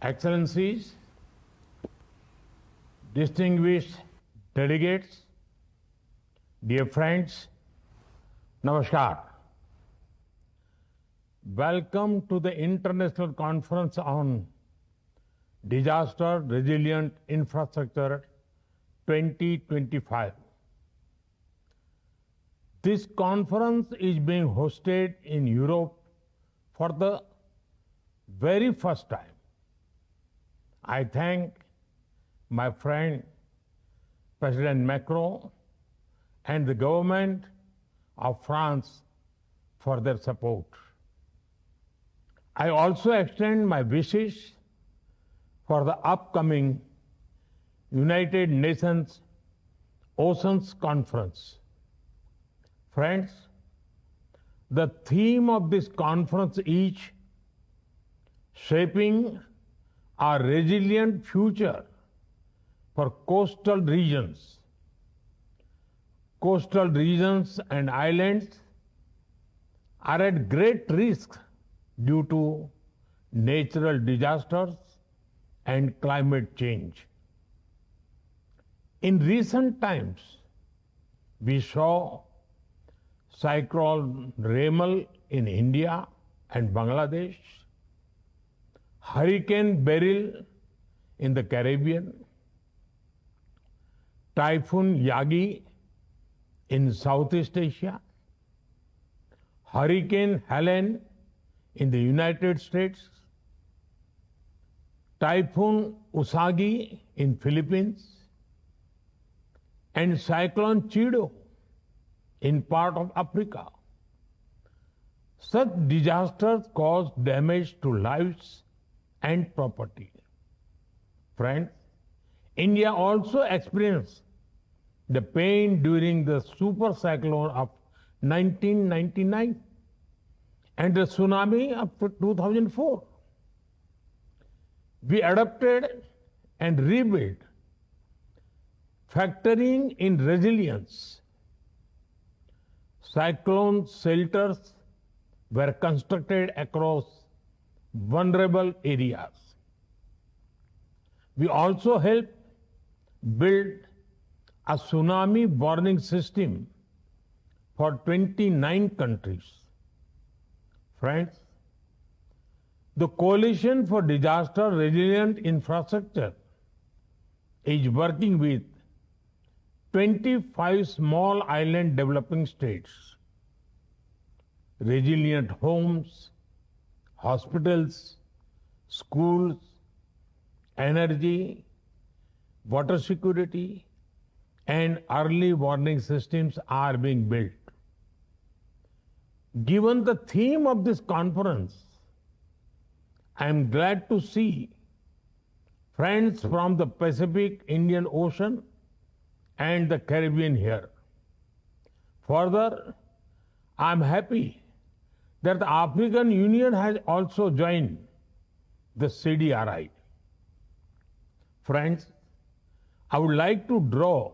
Excellencies, distinguished delegates, dear friends, Namaskar. Welcome to the International Conference on Disaster Resilient Infrastructure 2025. This conference is being hosted in Europe for the very first time. I thank my friend President Macron and the government of France for their support. I also extend my wishes for the upcoming United Nations Oceans Conference. Friends, the theme of this conference is shaping a resilient future for coastal regions. Coastal regions and islands are at great risk due to natural disasters and climate change. In recent times, we saw Cyclone Remal in India and Bangladesh, Hurricane Beryl in the Caribbean, Typhoon Yagi in Southeast Asia, Hurricane Helene in the United States, Typhoon Usagi in Philippines, and Cyclone Chido in part of Africa. Such disasters cause damage to lives and property. Friends, India also experienced the pain during the super cyclone of 1999 and the tsunami of 2004. We adapted and rebuilt, factoring in resilience. Cyclone shelters were constructed across vulnerable areas. We also helped build a tsunami warning system for 29 countries. Friends, the Coalition for Disaster Resilient Infrastructure is working with 25 small island developing states. Resilient homes, hospitals, schools, energy, water security, and early warning systems are being built. Given the theme of this conference, I am glad to see friends from the Pacific, Indian Ocean, and the Caribbean here. Further, I am happy that the African Union has also joined the CDRI. Friends, I would like to draw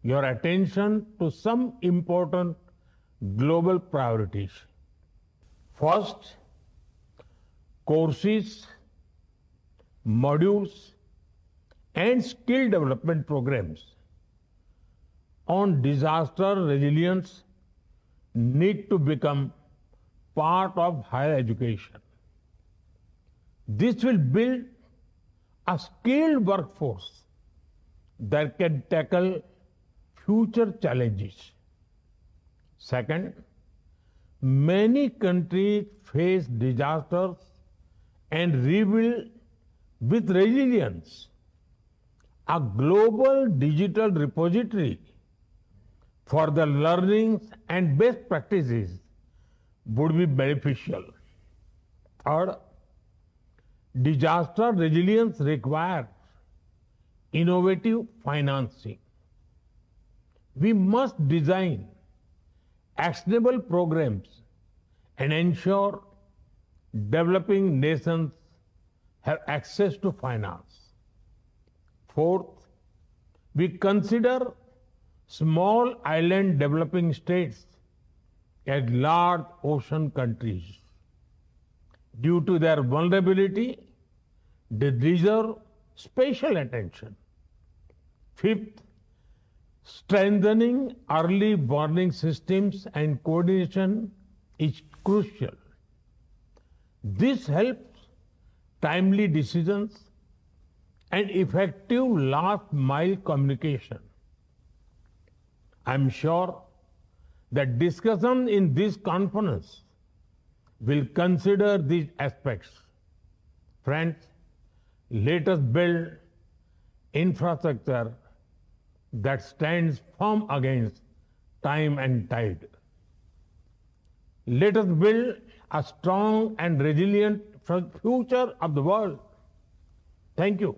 your attention to some important global priorities. First, courses, modules, and skill development programs on disaster resilience need to become part of higher education. This will build a skilled workforce that can tackle future challenges. Second, many countries face disasters and rebuild with resilience. A global digital repository for the learnings and best practices would be beneficial. Third, disaster resilience requires innovative financing. We must design actionable programs and ensure developing nations have access to finance. Fourth, we consider small island developing states as large ocean countries. Due to their vulnerability, They deserve special attention. Fifth, strengthening early warning systems and coordination is crucial. This helps timely decisions and effective last mile communication. I'm sure that discussion in this conference will consider these aspects. Friends, let us build infrastructure that stands firm against time and tide. Let us build a strong and resilient future of the world. Thank you.